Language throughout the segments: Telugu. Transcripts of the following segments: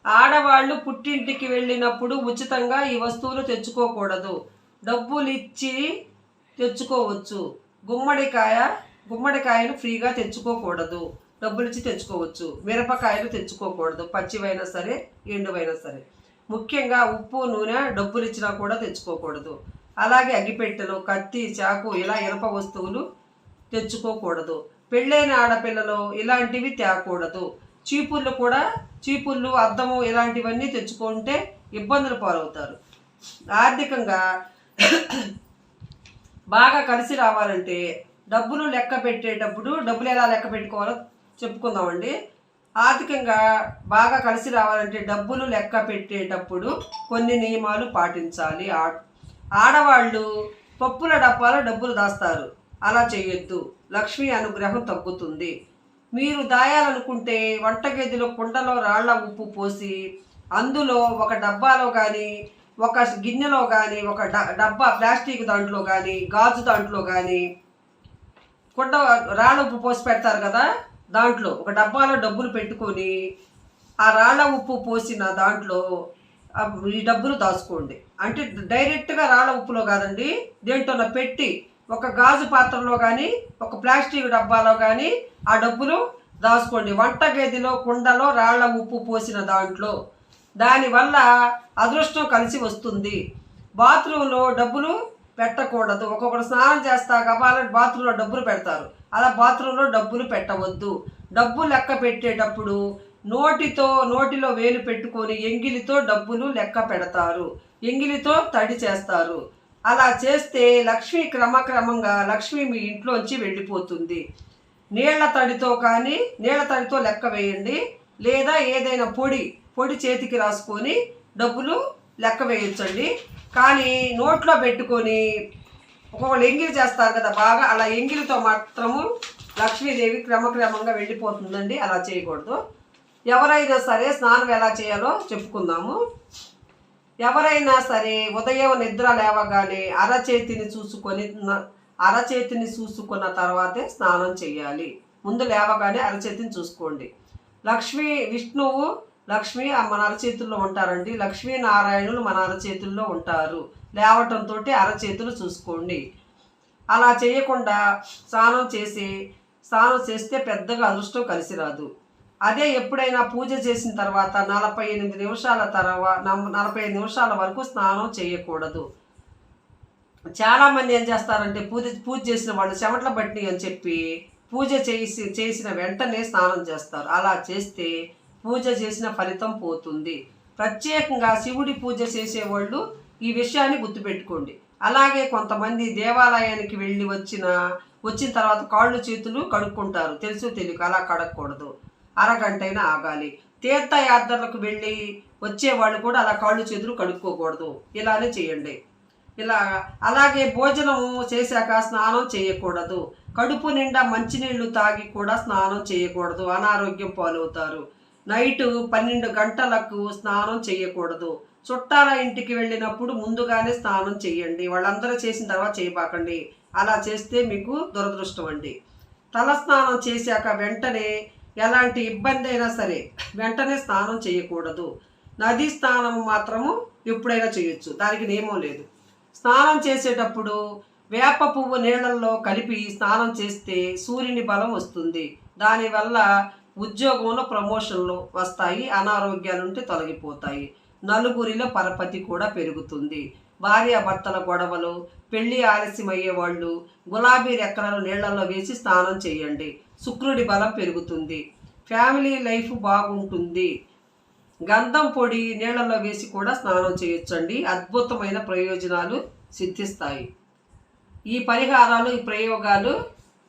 ఆడవాళ్ళు పుట్టింటికి వెళ్ళినప్పుడు ఉచితంగా ఈ వస్తువులు తెచ్చుకోకూడదు. డబ్బులు ఇచ్చి తెచ్చుకోవచ్చు. గుమ్మడికాయను ఫ్రీగా తెచ్చుకోకూడదు. డబ్బులు ఇచ్చి తెచ్చుకోవచ్చు. మిరపకాయలు తెచ్చుకోకూడదు, పచ్చివైనా సరే ఎండువైనా సరే. ముఖ్యంగా ఉప్పు నూనె డబ్బులు ఇచ్చినా కూడా తెచ్చుకోకూడదు. అలాగే అగ్గిపెట్టెలు, కత్తి, చాకు ఇలా ఇనప వస్తువులు తెచ్చుకోకూడదు. పెళ్ళైన ఆడపిల్లలు ఇలాంటివి తేకూడదు. చీపుళ్ళు, అద్దము ఇలాంటివన్నీ తెచ్చుకుంటే ఇబ్బందులు పాలవుతారు. ఆర్థికంగా బాగా కలిసి రావాలంటే డబ్బులు లెక్క పెట్టేటప్పుడు డబ్బులు ఎలా లెక్క పెట్టుకోవాలో చెప్పుకుందామండి. ఆర్థికంగా బాగా కలిసి రావాలంటే డబ్బులు లెక్క పెట్టేటప్పుడు కొన్ని నియమాలు పాటించాలి. ఆడవాళ్ళు పప్పుల డబ్బాలో డబ్బులు దాస్తారు. అలా చేయొద్దు. లక్ష్మీ అనుగ్రహం తగ్గుతుంది. మీరు దాయాలనుకుంటే వంటగదిలో కుండలో రాళ్ల ఉప్పు పోసి అందులో ఒక డబ్బాలో కానీ ఒక గిన్నెలో కానీ ఒక డబ్బా ప్లాస్టిక్ దాంట్లో కానీ గాజు దాంట్లో కానీ కుండ రాళ్ళ ఉప్పు పోసి పెడతారు కదా, దాంట్లో ఒక డబ్బాలో డబ్బులు పెట్టుకొని ఆ రాళ్ళ ఉప్పు పోసిన దాంట్లో ఈ డబ్బులు దాచుకోండి. అంటే డైరెక్ట్గా రాళ్ళ ఉప్పులో కాదండి, దేంట్లో పెట్టి ఒక గాజు పాత్రలో కానీ ఒక ప్లాస్టిక్ డబ్బాలో కానీ ఆ డబ్బులు దాచుకోండి. వంటగదిలో కుండలో రాళ్ల ఉప్పు పోసిన దాంట్లో. దానివల్ల అదృష్టం కలిసి వస్తుంది. బాత్రూంలో డబ్బులు పెట్టకూడదు. ఒక్కొక్కరు స్నానం చేస్తా గబాలని బాత్రూంలో డబ్బులు పెడతారు. అలా బాత్రూంలో డబ్బులు పెట్టవద్దు. డబ్బు లెక్క పెట్టేటప్పుడు నోటిలో వేలు పెట్టుకొని ఎంగిలితో డబ్బులు లెక్క పెడతారు. ఎంగిలితో తడి చేస్తారు. అలా చేస్తే క్రమక్రమంగా లక్ష్మి మీ ఇంట్లోంచి వెళ్ళిపోతుంది. నీళ్ల తడితో లెక్క వేయండి. లేదా ఏదైనా పొడి చేతికి రాసుకొని డబ్బులు లెక్క వేయించండి. కానీ నోట్లో పెట్టుకొని ఒక్కొక్కరు ఎంగిలి చేస్తారు కదా బాగా, అలా ఎంగిలితో మాత్రము లక్ష్మీదేవి క్రమక్రమంగా వెళ్ళిపోతుందండి. అలా చేయకూడదు. ఎవరైనా సరే స్నానం ఎలా చేయాలో చెప్పుకుందాము. ఎవరైనా సరే ఉదయం నిద్ర లేవగానే అరచేతిని చూసుకున్న తర్వాతే స్నానం చేయాలి. ముందు లేవగానే అరచేతిని చూసుకోండి. విష్ణువు లక్ష్మి మన అరచేతుల్లో ఉంటారండి. లక్ష్మీనారాయణులు మన అరచేతుల్లో ఉంటారు. లేవటంతో అరచేతులు చూసుకోండి. అలా చేయకుండా స్నానం చేస్తే పెద్దగా అదృష్టం కలిసి రాదు. అదే ఎప్పుడైనా పూజ చేసిన తర్వాత 48 నిమిషాల వరకు స్నానం చేయకూడదు. చాలామంది ఏం చేస్తారంటే పూజ చేసిన వాళ్ళు చెమటల బట్టి అని చెప్పి పూజ చేసిన వెంటనే స్నానం చేస్తారు. అలా చేస్తే పూజ చేసిన ఫలితం పోతుంది. ప్రత్యేకంగా శివుడి పూజ చేసేవాళ్ళు ఈ విషయాన్ని గుర్తుపెట్టుకోండి. అలాగే కొంతమంది దేవాలయానికి వెళ్ళి వచ్చిన తర్వాత కాళ్ళు చేతులు కడుక్కుంటారు. తెలుసు తెలియక అలా కడగకూడదు. అరగంటైనా ఆగాలి. తీర్థయాత్రలకు వెళ్ళి వచ్చేవాళ్ళు కూడా అలా కాళ్ళు చేతులు కడుక్కోకూడదు. ఇలానే చేయండి. అలాగే భోజనం చేశాక స్నానం చేయకూడదు. కడుపు నిండా మంచినీళ్లు తాగి కూడా స్నానం చేయకూడదు. అనారోగ్యం పాలవుతారు. నైటు 12 గంటలకు స్నానం చేయకూడదు. చుట్టాల ఇంటికి వెళ్ళినప్పుడు ముందుగానే స్నానం చేయండి. వాళ్ళందరూ చేసిన తర్వాత చేయబాకండి. అలా చేస్తే మీకు దురదృష్టం అండి. తలస్నానం చేశాక వెంటనే ఎలాంటి ఇబ్బంది అయినా సరే వెంటనే స్నానం చేయకూడదు. నదీ స్నానం మాత్రము ఎప్పుడైనా చేయొచ్చు, దానికి నియమం లేదు. స్నానం చేసేటప్పుడు వేప పువ్వు నీళ్ళల్లో కలిపి స్నానం చేస్తే సూర్యుని బలం వస్తుంది. దానివల్ల ఉద్యోగంలో ప్రమోషన్లు వస్తాయి. అనారోగ్యాలుంటే తొలగిపోతాయి. నలుగురిలో పరపతి కూడా పెరుగుతుంది. భార్యాభర్తల గొడవలు, పెళ్లి ఆలస్యమయ్యే వాళ్ళు గులాబీ రెక్కలను నీళ్లలో వేసి స్నానం చేయండి. శుక్రుడి బలం పెరుగుతుంది. ఫ్యామిలీ లైఫ్ బాగుంటుంది. గంధం పొడి నీళ్లలో వేసి కూడా స్నానం చేయొచ్చండి. అద్భుతమైన ప్రయోజనాలు సిద్ధిస్తాయి. ఈ పరిహారాలు, ఈ ప్రయోగాలు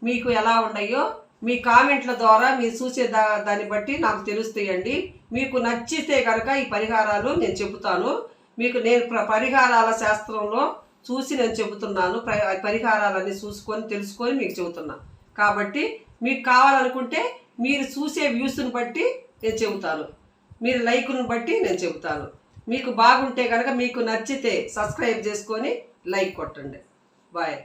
మీకు ఎలా ఉన్నాయో మీ కామెంట్ల ద్వారా మీరు చూసే దాన్ని బట్టి నాకు తెలుస్తాయండి. మీకు నచ్చితే కనుక ఈ పరిహారాలు నేను చెబుతాను. నేను పరిహారాల శాస్త్రంలో చూసి నేను చెబుతున్నాను. పరిహారాలన్నీ తెలుసుకొని మీకు చెబుతున్నాను. కాబట్టి మీకు కావాలనుకుంటే మీరు చూసే వ్యూస్ని బట్టి నేను చెబుతాను. మీరు లైక్ను బట్టి నేను చెబుతాను. మీకు బాగుంటే కనుక మీకు నచ్చితే సబ్స్క్రైబ్ చేసుకొని లైక్ కొట్టండి. బాయ్.